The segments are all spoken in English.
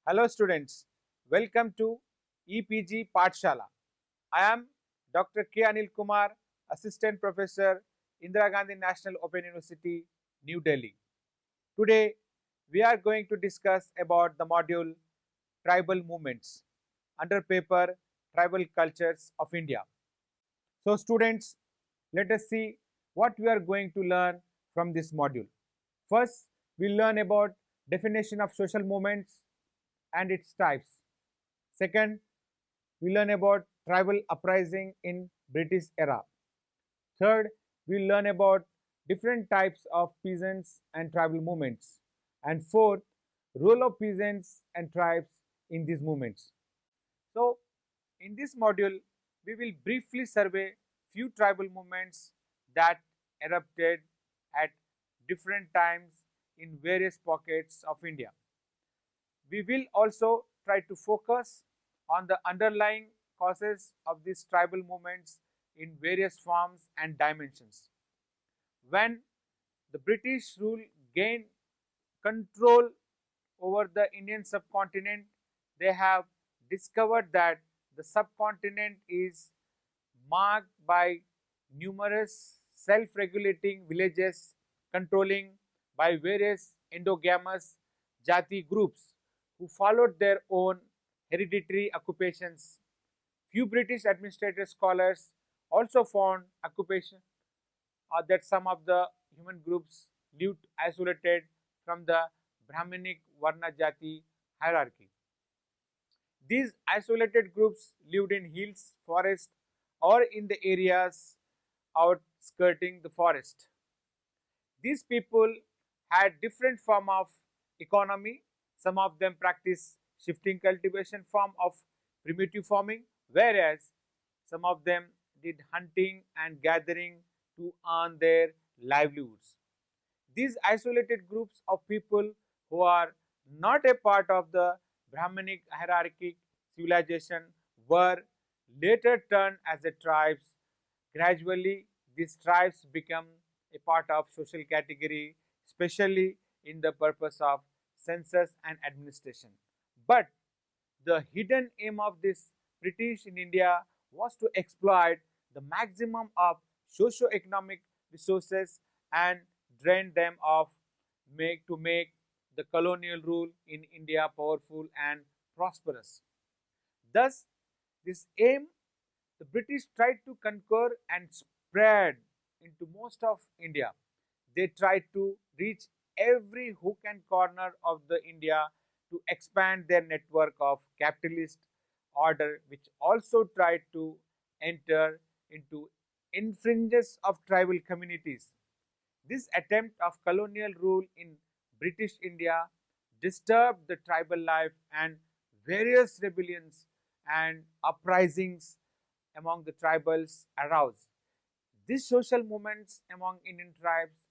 Hello students, welcome to EPG Pathshala. I am Dr. K. Anil Kumar, Assistant Professor, Indira Gandhi National Open University, New Delhi. Today we are going to discuss about the module Tribal Movements under paper Tribal Cultures of India. So students, let us see what we are going to learn from this module. First, we will learn about definition of social movements and its types. Second, we learn about tribal uprising in British era. Third, we learn about different types of peasants and tribal movements. And fourth, role of peasants and tribes in these movements. So, in this module, we will briefly survey few tribal movements that erupted at different times in various pockets of India. We will also try to focus on the underlying causes of these tribal movements in various forms and dimensions. When the British rule gained control over the Indian subcontinent, they have discovered that the subcontinent is marked by numerous self-regulating villages controlling by various endogamous jati groups who followed their own hereditary occupations. Few British administrative scholars also found occupation that some of the human groups lived isolated from the Brahminic Varna Jati hierarchy. These isolated groups lived in hills, forests, or in the areas outskirting the forest. These people had different form of economy. Some of them practice shifting cultivation form of primitive farming, whereas some of them did hunting and gathering to earn their livelihoods. These isolated groups of people who are not a part of the Brahminic hierarchic civilization were later turned as a tribes. Gradually, these tribes become a part of social category, especially in the purpose of census and administration. But the hidden aim of this British in India was to exploit the maximum of socio-economic resources and drain them of make the colonial rule in India powerful and prosperous. Thus, this aim the British tried to conquer and spread into most of India. They tried to reach every hook and corner of the India to expand their network of capitalist order, which also tried to enter into infringes of tribal communities. This attempt of colonial rule in British India disturbed the tribal life, and various rebellions and uprisings among the tribals arose. These social movements among Indian tribes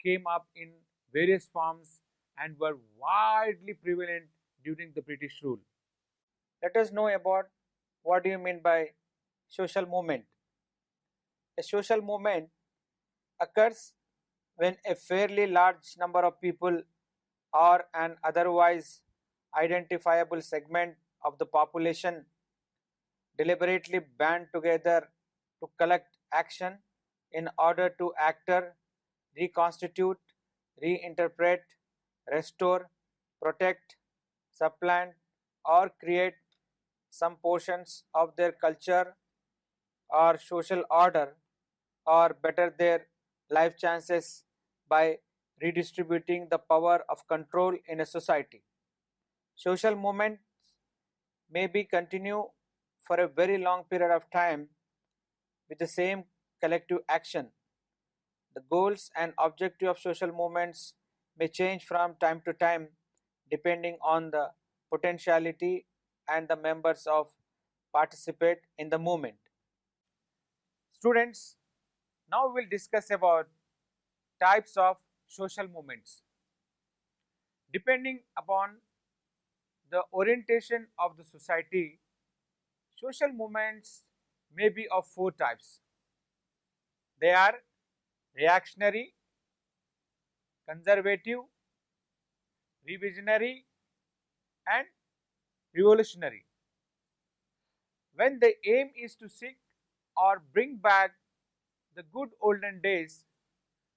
came up in various forms and were widely prevalent during the British rule. Let us know about what do you mean by social movement. A social movement occurs when a fairly large number of people or an otherwise identifiable segment of the population deliberately band together to collect action in order to alter, reconstitute, reinterpret, restore, protect, supplant, or create some portions of their culture or social order, or better their life chances by redistributing the power of control in a society. Social movements may be continue for a very long period of time with the same collective action. The goals and objective of social movements may change from time to time depending on the potentiality and the members of participate in the movement. Students, now we will discuss about types of social movements. Depending upon the orientation of the society, social movements may be of four types. They are reactionary, conservative, revisionary, and revolutionary. When the aim is to seek or bring back the good olden days,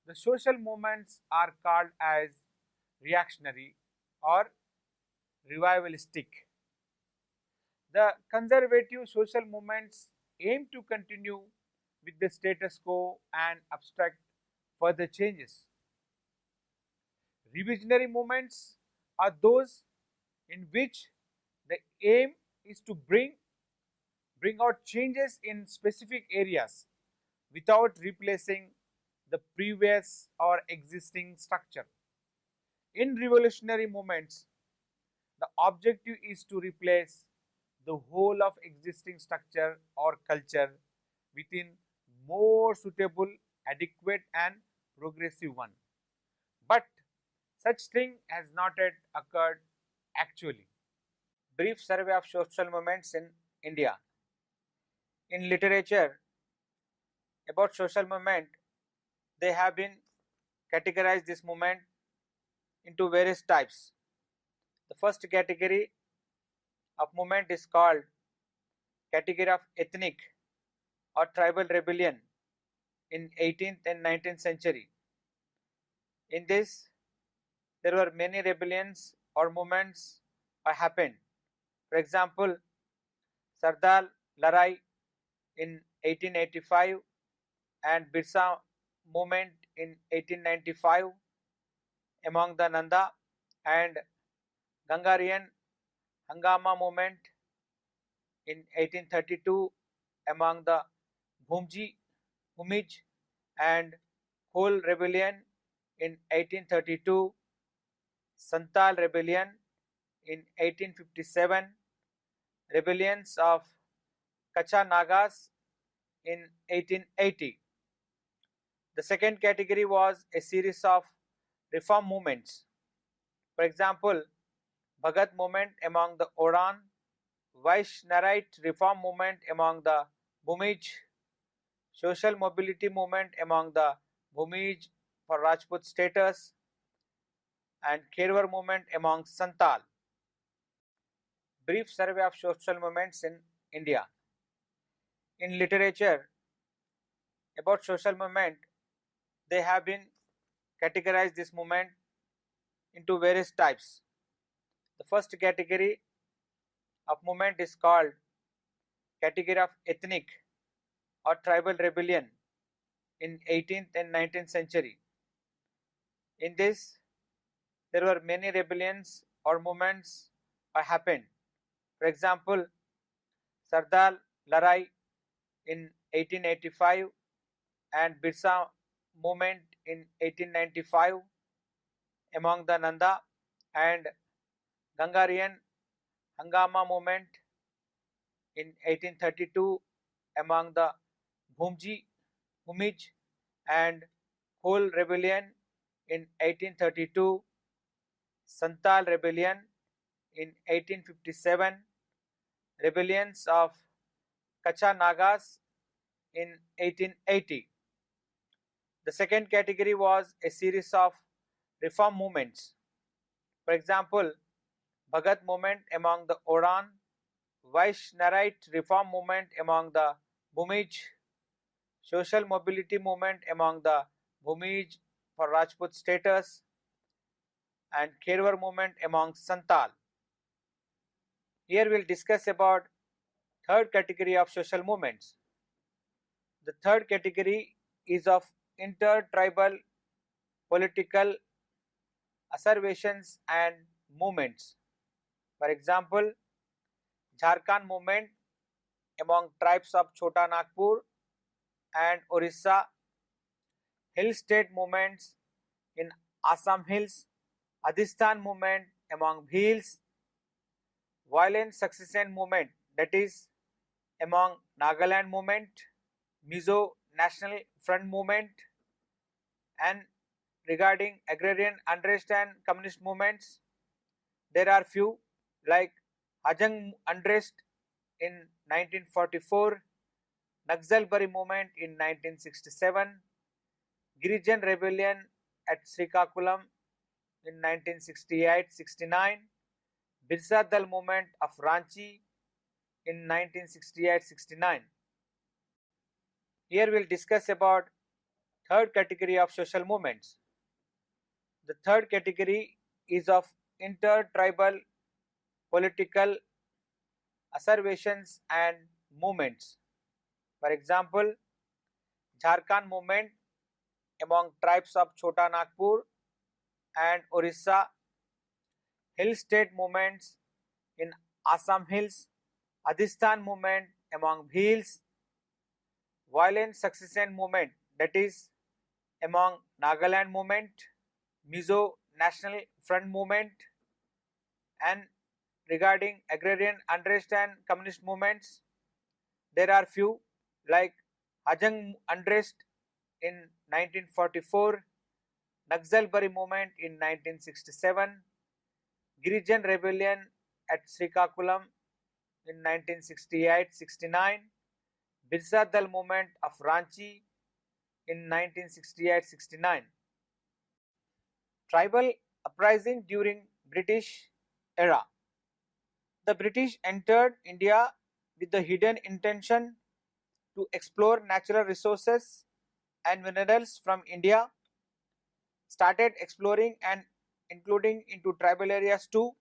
the social movements are called as reactionary or revivalistic. The conservative social movements aim to continue with the status quo and obstruct further changes. Revisionary movements are those in which the aim is to bring out changes in specific areas without replacing the previous or existing structure. In revolutionary movements, the objective is to replace the whole of existing structure or culture within more suitable, adequate and progressive one. But such thing has not yet occurred actually. Brief survey of social movements in India. In literature about social movement, they have been categorized this movement into various types. The first category of movement is called category of ethnic or tribal rebellion in 18th and 19th century. In this, there were many rebellions or movements happened. For example, Sardar Larai in 1885 and Birsa movement in 1895 among the Nanda and Gangarian Hangama movement in 1832 among the Bhumij and Khol rebellion in 1832, Santal rebellion in 1857, rebellions of Kacha Nagas in 1880. The second category was a series of reform movements. For example, Bhagat movement among the Oran, Vaishnarite reform movement among the Bhumij, social mobility movement among the Bhumij for Rajput status, and Kherwar movement among Santal. Brief survey of social movements in India. In literature about social movement, they have been categorized this movement into various types. The first category of movement is called category of ethnic or tribal rebellion in 18th and 19th century. In this, there were many rebellions or movements happened. For example, Sardar Larai in 1885 and Birsa movement in 1895 among the Nanda and Gangarian Hangama movement in 1832 among the Bhumij and Khol rebellion in 1832, Santal rebellion in 1857, rebellions of Kacha Nagas in 1880. The second category was a series of reform movements. For example, Bhagat movement among the Oran, Vaishnarite reform movement among the Bhumij, social mobility movement among the Bhumij for Rajput status, and Kherwar movement among Santal. Here we will discuss about third category of social movements. The third category is of inter-tribal political associations and movements. For example, Jharkhand movement among tribes of Chota Nagpur and Orissa, hill state movements in Assam Hills, Adistan movement among Bhils, violent succession movement, that is among Nagaland movement, Mizo National Front movement, and regarding agrarian unrest and communist movements, there are few like Hajang unrest in 1944, Naxalbari movement in 1967, Girijan rebellion at Srikakulam in 1968-69, Birsa Dal movement of Ranchi in 1968-69. Here we'll discuss about third category of social movements. The third category is of inter-tribal political assertions and movements. For example, Jharkhand movement among tribes of Chota Nagpur and Orissa, hill state movements in Assam Hills, Adistan movement among Bhils, violent succession movement, that is among Nagaland movement, Mizo National Front movement, and regarding agrarian unrest and communist movements, there are few like Hajang unrest in 1944, Naxalbari movement in 1967, Girijan rebellion at Srikakulam in 1968-69, Birsa Dal movement of Ranchi in 1968-69. Tribal uprising during British era. The British entered India with the hidden intention to explore natural resources and minerals from India, started exploring and including into tribal areas too.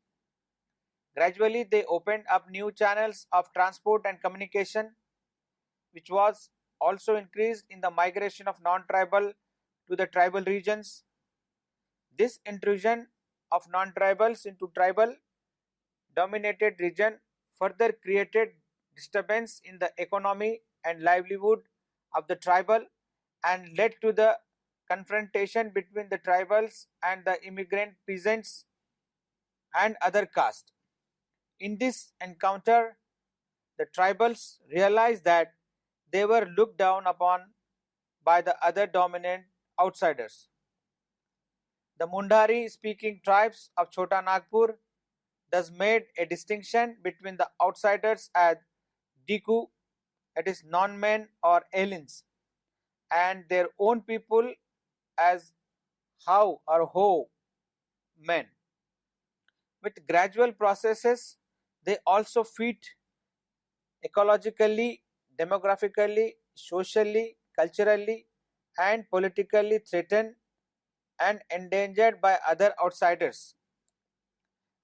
Gradually they opened up new channels of transport and communication, which was also increased in the migration of non-tribal to the tribal regions. This intrusion of non-tribals into tribal dominated region further created disturbance in the economy and livelihood of the tribal and led to the confrontation between the tribals and the immigrant peasants and other castes. In this encounter, the tribals realized that they were looked down upon by the other dominant outsiders. The Mundari speaking tribes of Chota Nagpur thus made a distinction between the outsiders as Diku, that is non-men or aliens, and their own people as How or Ho men. With gradual processes, they also feed ecologically, demographically, socially, culturally, and politically threatened and endangered by other outsiders.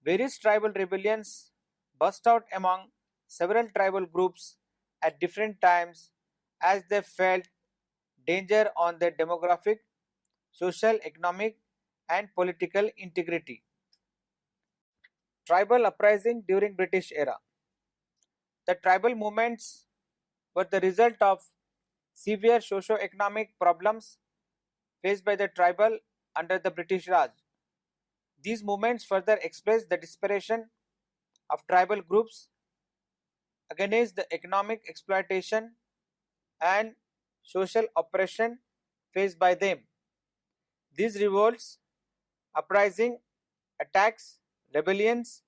Various tribal rebellions burst out among several tribal groups at different times as they felt danger on their demographic, social, economic, and political integrity. Tribal uprising during British era. The tribal movements were the result of severe socio-economic problems faced by the tribal under the British Raj. These movements further expressed the desperation of tribal groups against the economic exploitation and social oppression faced by them. These revolts, uprising, attacks, rebellions,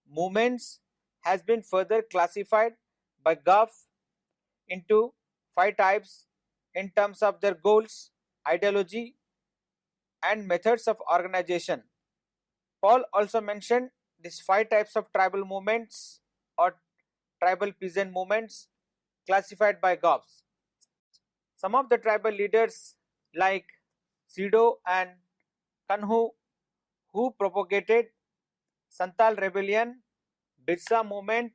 movements has been further classified by Gov into 5 types in terms of their goals, ideology, and methods of organization. Paul also mentioned these 5 types of tribal movements or tribal peasant movements classified by Govs. Some of the tribal leaders like Sido and Kanhu, who propagated Santal rebellion, Birsa movement,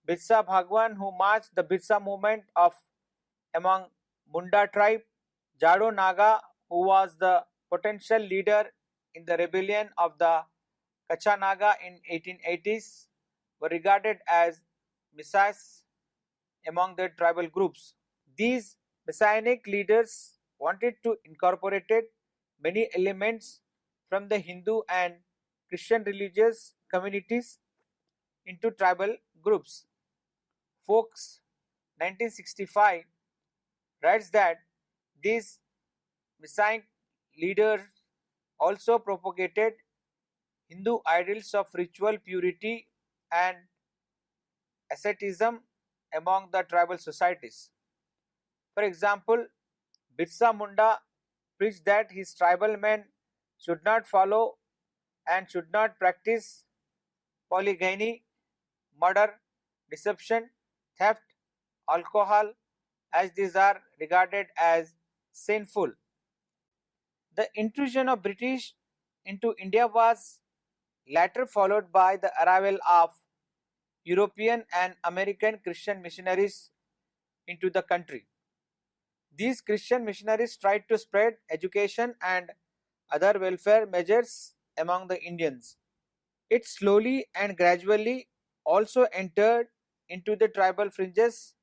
Birsa Bhagwan, who marched the Birsa movement of among Munda tribe, Jado Naga, who was the potential leader in the rebellion of the Kacha Naga in 1880s, were regarded as messiahs among the tribal groups. These messianic leaders wanted to incorporate many elements from the Hindu and Christian religious communities into tribal groups. Fox 1965 writes that these messianic leaders also propagated Hindu ideals of ritual purity and asceticism among the tribal societies. For example, Birsa Munda preached that his tribal men should not follow and should not practice polygyny, murder, deception, theft, alcohol, as these are regarded as sinful. The intrusion of British into India was later followed by the arrival of European and American Christian missionaries into the country. These Christian missionaries tried to spread education and other welfare measures among the Indians. It slowly and gradually also entered into the tribal fringes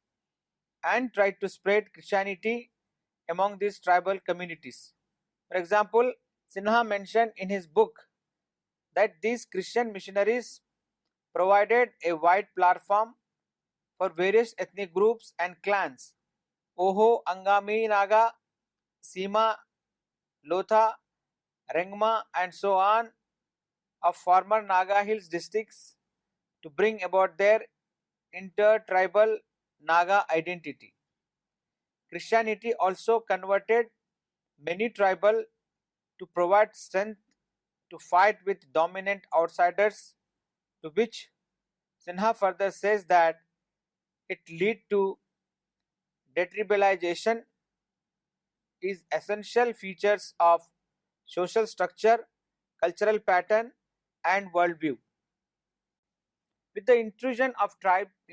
and tried to spread Christianity among these tribal communities. For example, Sinha mentioned in his book that these Christian missionaries provided a wide platform for various ethnic groups and clans. Oho, Angami Naga, Sima, Lotha, Rengma, and so on of former Naga Hills districts to bring about their inter-tribal Naga identity. Christianity also converted many tribal to provide strength to fight with dominant outsiders, to which Sinha further says that it lead to detribalization is essential features of social structure, cultural pattern, and worldview. With the intrusion of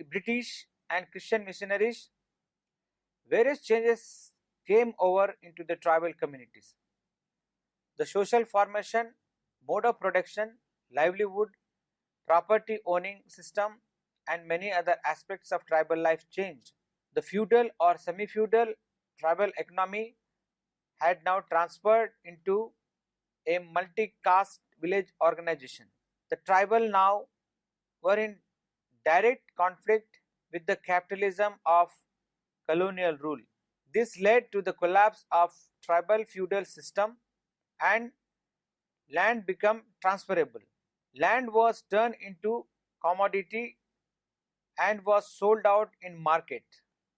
British and Christian missionaries, various changes came over into the tribal communities. The social formation, mode of production, livelihood, property owning system, and many other aspects of tribal life changed. The feudal or semi-feudal tribal economy had now transferred into a multi-caste village organization. The tribal now were in direct conflict with the capitalism of colonial rule. This led to the collapse of tribal feudal system and land became transferable. Land was turned into commodity and was sold out in market.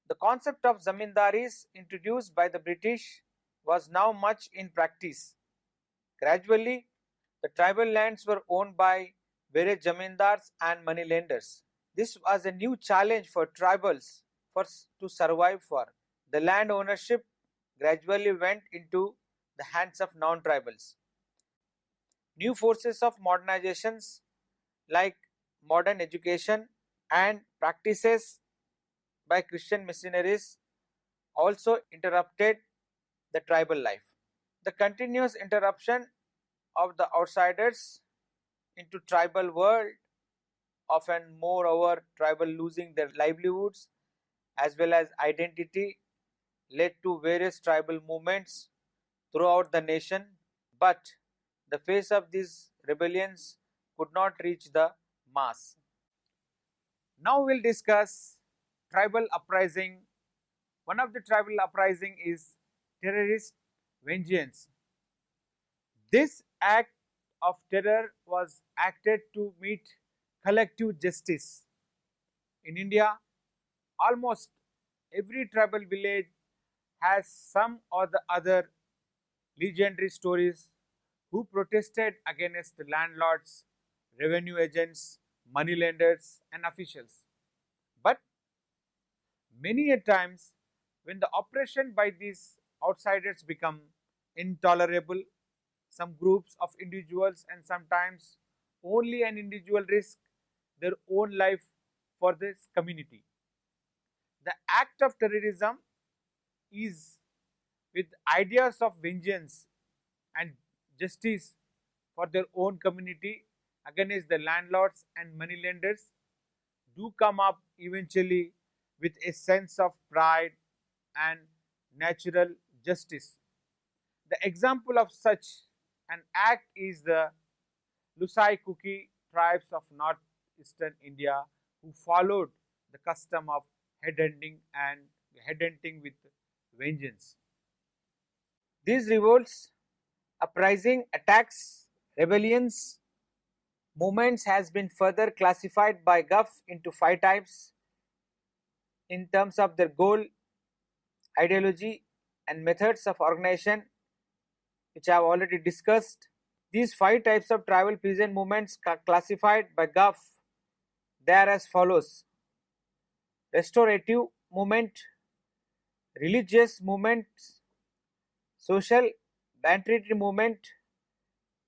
The concept of zamindaris introduced by the British was now much in practice. Gradually, the tribal lands were owned by various zamindars and moneylenders. This was a new challenge for tribals to survive for. The land ownership gradually went into the hands of non-tribals. New forces of modernizations like modern education and practices by Christian missionaries also interrupted the tribal life. The continuous interruption of the outsiders into tribal world, often moreover tribal losing their livelihoods as well as identity, led to various tribal movements throughout the nation, but the face of these rebellions could not reach the mass. Now we'll discuss tribal uprising. One of the tribal uprising is terrorist vengeance. This act of terror was acted to meet collective justice. In India, almost every tribal village has some or the other legendary stories who protested against the landlords, revenue agents, moneylenders, and officials. But many a times, when the oppression by these outsiders become intolerable, some groups of individuals and sometimes only an individual risk their own life for this community. The act of terrorism is with ideas of vengeance and justice for their own community against the landlords and moneylenders do come up eventually with a sense of pride and natural justice. The example of such an act is the Lusai Kuki tribes of northeastern India who followed the custom of headhunting with vengeance. These revolts, uprising, attacks, rebellions, movements has been further classified by Gough into 5 types in terms of their goal, ideology, and methods of organization, which I have already discussed. These 5 types of tribal peasant movements classified by Guff, they are as follows: restorative movement, religious movement, social bantrity movement,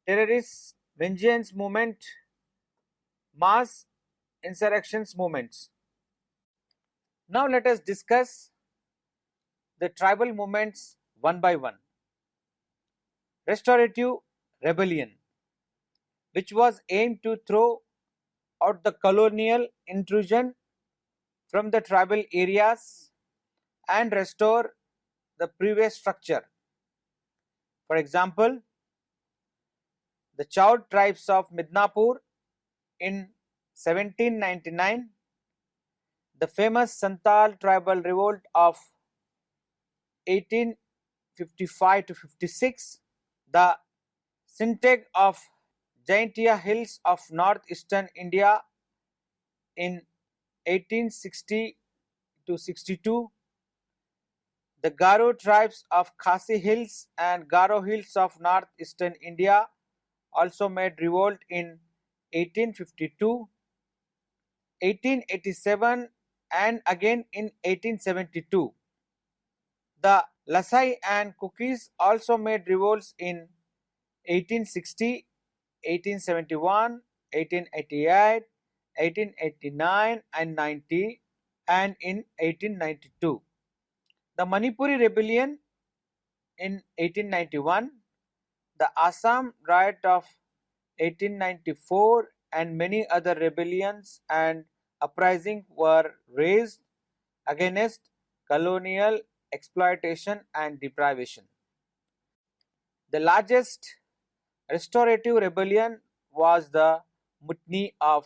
terrorist vengeance movement, mass insurrections movements. Now let us discuss the tribal movements one by one. Restorative rebellion, which was aimed to throw out the colonial intrusion from the tribal areas and restore the previous structure. For example, the Choud tribes of Midnapur in 1799, the famous Santal tribal revolt of 1855 to 56, the Sinteg of Jaintia Hills of northeastern India in 1860 to 62, the Garo tribes of Khasi Hills and Garo Hills of northeastern India also made revolt in 1852, 1887 and again in 1872. The Lasai and Cookies also made revolts in 1860, 1871, 1888, 1889 and 90 and in 1892. The Manipuri rebellion in 1891, the Assam riot of 1894 and many other rebellions and uprisings were raised against colonial exploitation and deprivation. The largest restorative rebellion was the Mutiny of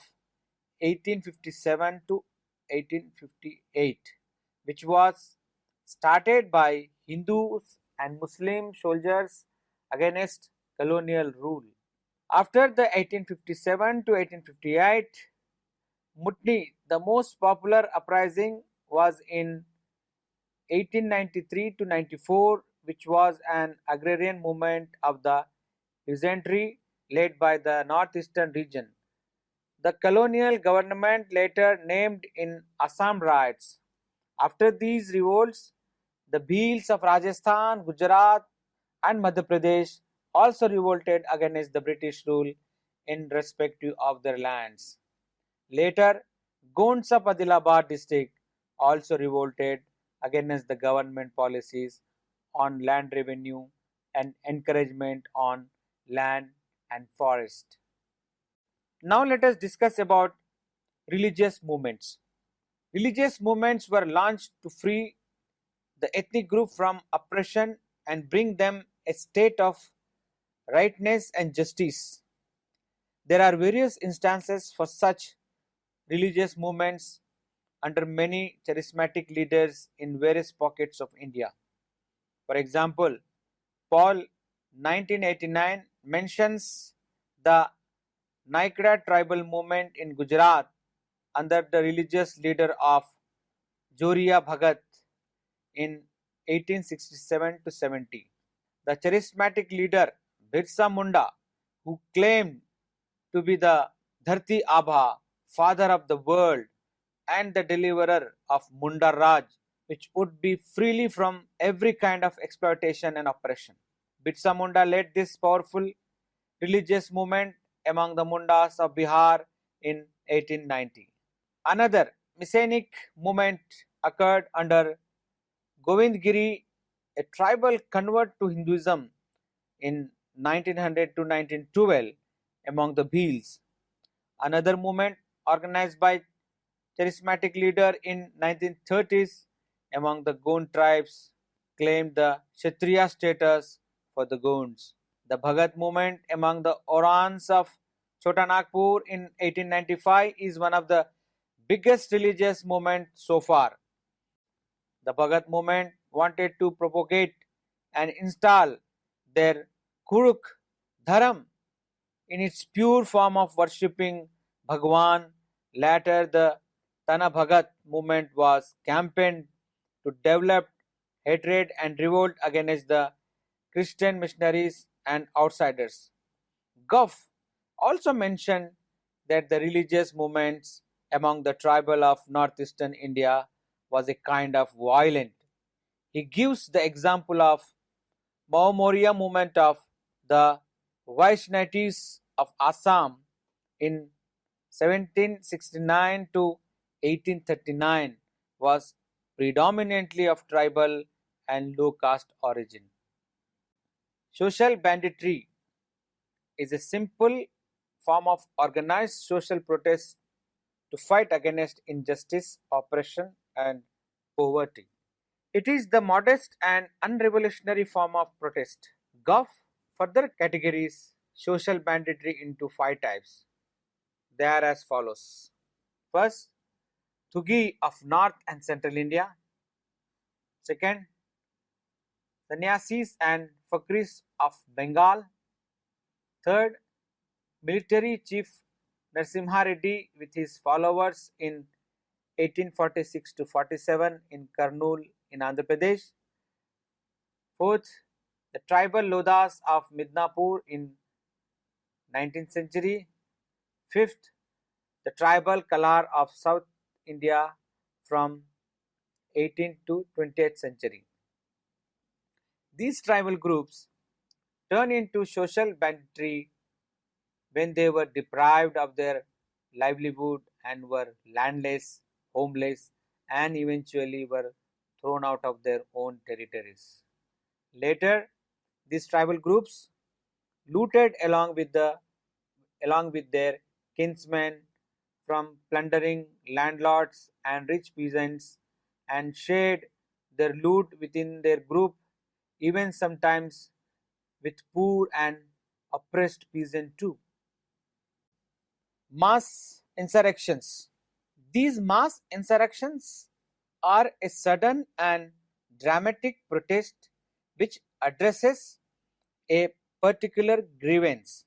1857 to 1858, which was started by Hindus and Muslim soldiers against colonial rule. After the 1857 to 1858 Mutiny, the most popular uprising was in 1893 to 94, which was an agrarian movement of the peasantry led by the northeastern region. The colonial government later named in Assam riots. After these revolts, the Bhils of Rajasthan, Gujarat and Madhya Pradesh also revolted against the British rule in respective of their lands. Later, Gonds of Adilabad district also revolted against the government policies on land revenue and encouragement on land and forest. Now let us discuss about religious movements. Religious movements were launched to free the ethnic group from oppression and bring them a state of rightness and justice. There are various instances for such religious movements under many charismatic leaders in various pockets of India. For example, Paul 1989 mentions the Naikra tribal movement in Gujarat under the religious leader of Joria Bhagat in 1867 to 70. The charismatic leader Birsa Munda, who claimed to be the Dharti Abha, father of the world and the deliverer of Munda Raj, which would be freely from every kind of exploitation and oppression. Birsa Munda led this powerful religious movement among the Mundas of Bihar in 1890. Another Messianic movement occurred under Govind Giri, a tribal convert to Hinduism in 1900 to 1912 among the Bhils. Another movement organized by charismatic leader in 1930s among the Gond tribes claimed the Kshatriya status for the Gonds. The Bhagat movement among the Orans of Chota Nagpur in 1895 is one of the biggest religious movements so far. The Bhagat movement wanted to propagate and install their Kuruk Dharam in its pure form of worshipping Bhagwan. Later, the Tana Bhagat movement was campaigned to develop hatred and revolt against the Christian missionaries and outsiders. Gough also mentioned that the religious movements among the tribal of northeastern India was a kind of violent. He gives the example of Maomoria movement of the Vaishnavis of Assam in 1769 to 1839 was predominantly of tribal and low caste origin. Social banditry is a simple form of organized social protest to fight against injustice, oppression, and poverty. It is the modest and unrevolutionary form of protest. Gough further categories social banditry into five types. They are as follows. First, Thugi of North and Central India. Second, Sannyasis and Fakris of Bengal. Third, military chief Narasimha Reddy with his followers in 1846 to 47 in Kurnool in Andhra Pradesh. Fourth, the tribal Lodhas of Midnapur in 19th century. Fifth, the tribal Kalar of South India from 18th to 20th century. These tribal groups turned into social banditry when they were deprived of their livelihood and were landless, homeless, and eventually were thrown out of their own territories. Later, these tribal groups looted along with their kinsmen from plundering landlords and rich peasants and shared their loot within their group, even sometimes with poor and oppressed peasants too. Mass insurrections. These mass insurrections are a sudden and dramatic protest which addresses a particular grievance.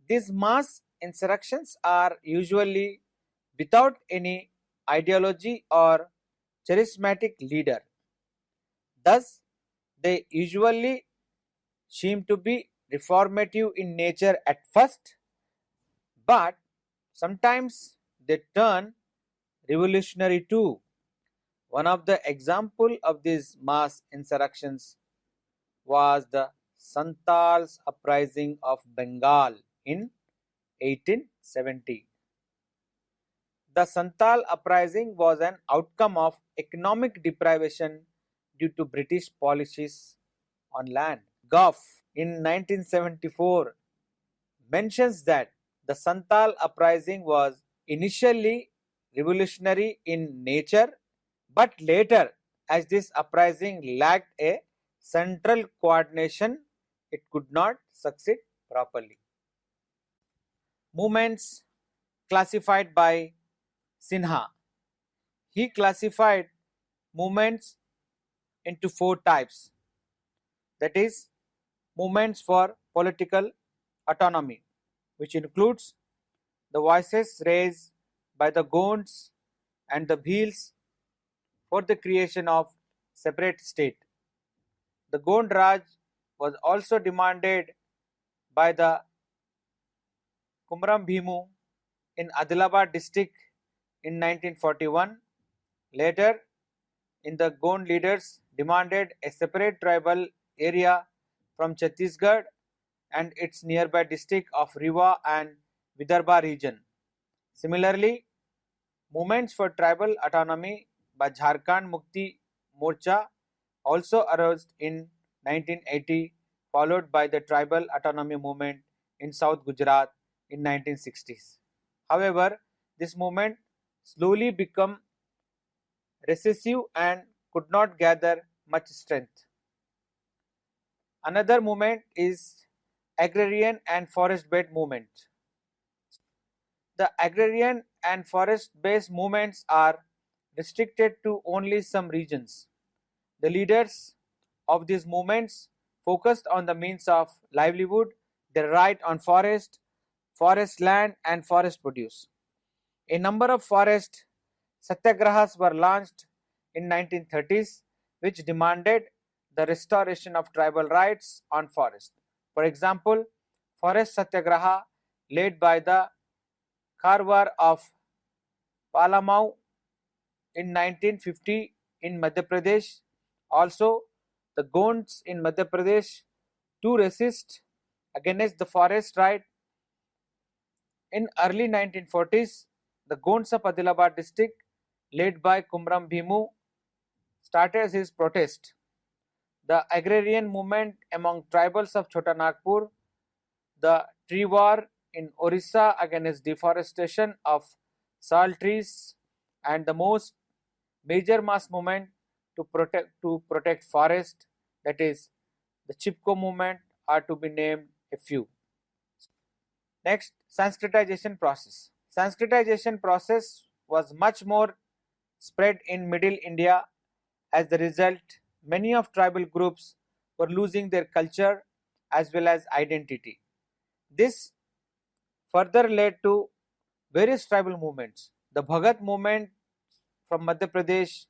These mass insurrections are usually without any ideology or charismatic leader. Thus, they usually seem to be reformative in nature at first, but sometimes they turn revolutionary too. One of the examples of these mass insurrections was the Santals uprising of Bengal in 1870. The Santal uprising was an outcome of economic deprivation due to British policies on land. Gough in 1974 mentions that the Santal uprising was initially revolutionary in nature, but later, as this uprising lacked a central coordination, it could not succeed properly. Movements classified by Sinha. He classified movements into four types, that is, movements for political autonomy, which includes the voices raised by the Gonds and the Bhils for the creation of separate state. The Gond Raj was also demanded by the Kumram Bhimu in Adilabad district in 1941. Later, in the Gond leaders demanded a separate tribal area from Chhattisgarh and its nearby district of Rewa and Vidarbha region. Similarly, movements for tribal autonomy by Jharkhand Mukti Morcha also arose in 1980, followed by the tribal autonomy movement in South Gujarat in 1960s. However, this movement slowly became recessive and could not gather much strength. Another movement is agrarian and forest-based movement. The agrarian and forest-based movements are restricted to only some regions. The leaders of these movements focused on the means of livelihood, their right on forest land and forest produce. A number of forest satyagrahas were launched in 1930s which demanded the restoration of tribal rights on forest. For example, forest satyagraha led by the Kharwar of Palamau in 1950 in Madhya Pradesh. Also, the Gonds in Madhya Pradesh to resist against the forest right. In early 1940s, the Gonds of Adilabad district, led by Kumram Bhimu, started his protest. The agrarian movement among tribals of Chota Nagpur, the tree war in Orissa against deforestation of sal trees, and the most major mass movement to protect forest, that is the Chipko movement, are to be named a few. Next, Sanskritization process. Sanskritization process was much more spread in Middle India. As the result, many of tribal groups were losing their culture as well as identity. This further led to various tribal movements. The Bhagat movement from Madhya Pradesh,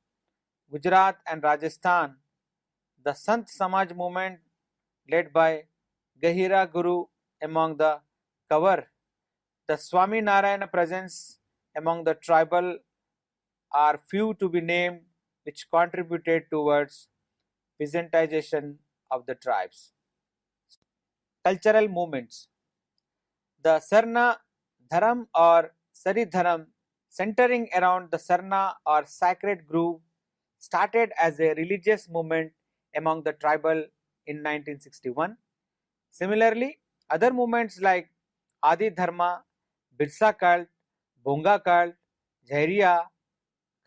Gujarat and Rajasthan, the Sant Samaj movement led by Gahira Guru among the Kavar, the Swami Narayana presence among the tribal are few to be named, which contributed towards peasantization of the tribes. Cultural movements. The Sarna Dharam or Sari Dharam, centering around the Sarna or sacred grove, started as a religious movement among the tribal in 1961. Similarly, other movements like Adi Dharma, Birsa cult, Bonga cult, Jhairiya,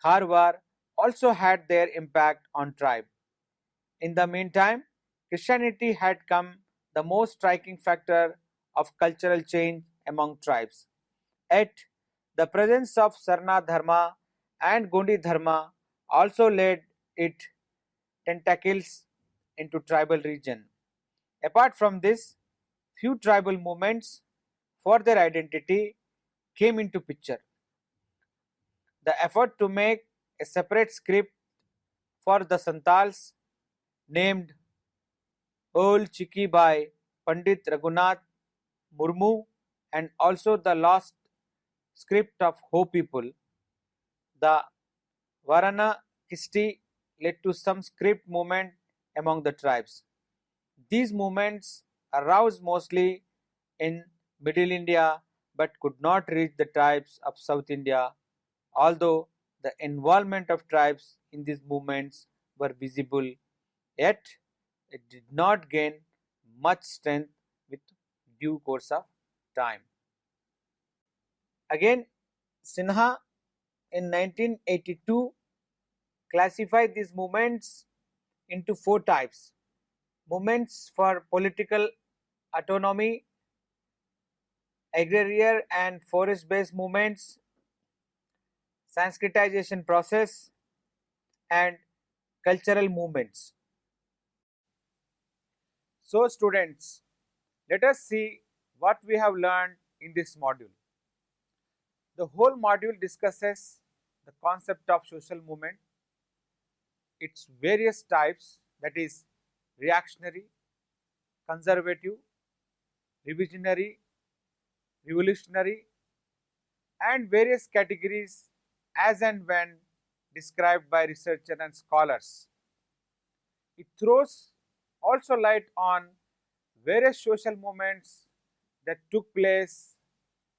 Kharwar also had their impact on tribe. In the meantime, Christianity had come the most striking factor of cultural change among tribes. Yet, the presence of Sarna Dharma and Gondi Dharma also led it tentacles into tribal region. Apart from this, few tribal movements for their identity came into picture. The effort to make a separate script for the Santals named Ol Chiki by Pandit Raghunath Murmu, and also the lost script of Ho people, the Varana Kisti, led to some script movement among the tribes. These movements arose mostly in Middle India but could not reach the tribes of South India, although the involvement of tribes in these movements were visible, yet it did not gain much strength with due course of time. Again, Sinha in 1982 classified these movements into four types: movements for political autonomy, agrarian and forest based movements, Sanskritization process, and cultural movements. So students, let us see what we have learned in this module. The whole module discusses the concept of social movement, its various types, that is reactionary, conservative, revisionary, revolutionary, and various categories as and when described by researchers and scholars. It throws also light on various social movements that took place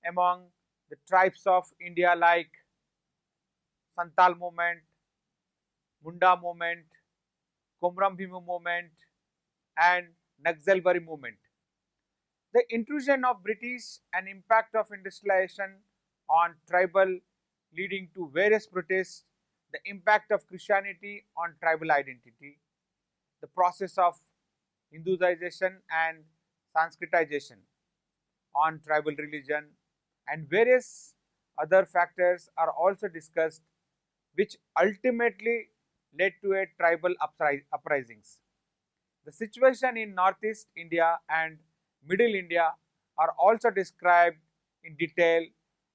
among the tribes of India, like Santal movement, Munda movement, Komram Bhimu movement, and Naxalbari movement. The intrusion of British and impact of industrialization on tribal, leading to various protests, the impact of Christianity on tribal identity, the process of Hinduization and Sanskritization on tribal religion, and various other factors are also discussed, which ultimately led to a tribal uprisings. The situation in Northeast India and Middle India are also described in detail,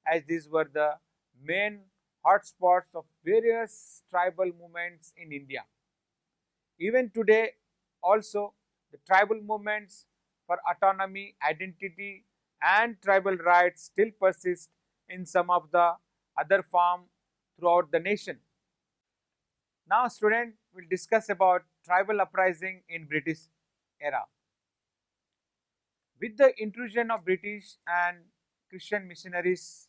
as these were the main hotspots of various tribal movements in India. Even today also, the tribal movements for autonomy, identity, and tribal rights still persist in some of the other forms throughout the nation. Now, student will discuss about tribal uprising in British era. With the intrusion of British and Christian missionaries,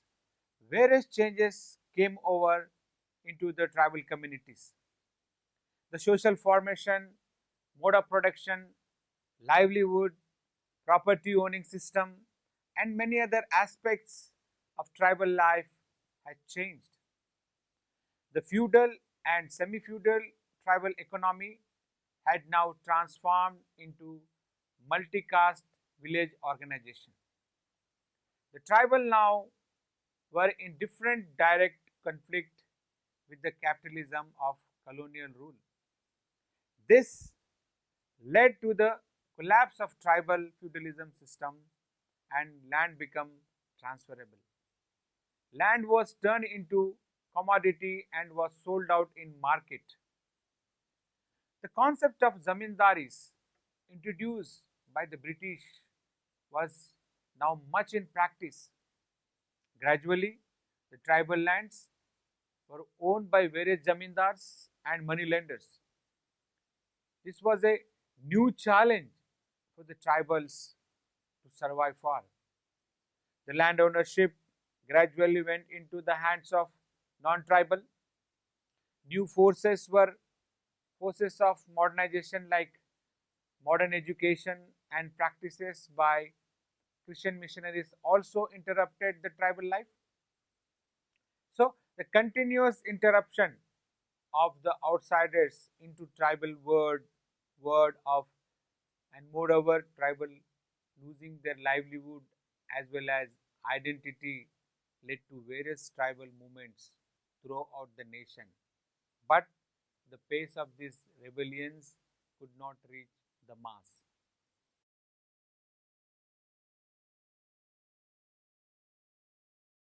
various changes came over into the tribal communities. The social formation, mode of production, livelihood, property owning system, and many other aspects of tribal life had changed. The feudal and semi-feudal tribal economy had now transformed into multi-caste village organization. The tribal now were in different direct conflict with the capitalism of colonial rule. This led to the collapse of tribal feudalism system and land became transferable. Land was turned into commodity and was sold out in market. The concept of zamindaris introduced by the British was now much in practice. Gradually, the tribal lands were owned by various zamindars and moneylenders. This was a new challenge for the tribals to survive for. The land ownership gradually went into the hands of non-tribal. New forces were forces of modernization like modern education and practices by Christian missionaries also interrupted the tribal life. So, the continuous interruption of the outsiders into tribal word of and moreover tribal losing their livelihood as well as identity led to various tribal movements throughout the nation. But the pace of these rebellions could not reach the mass.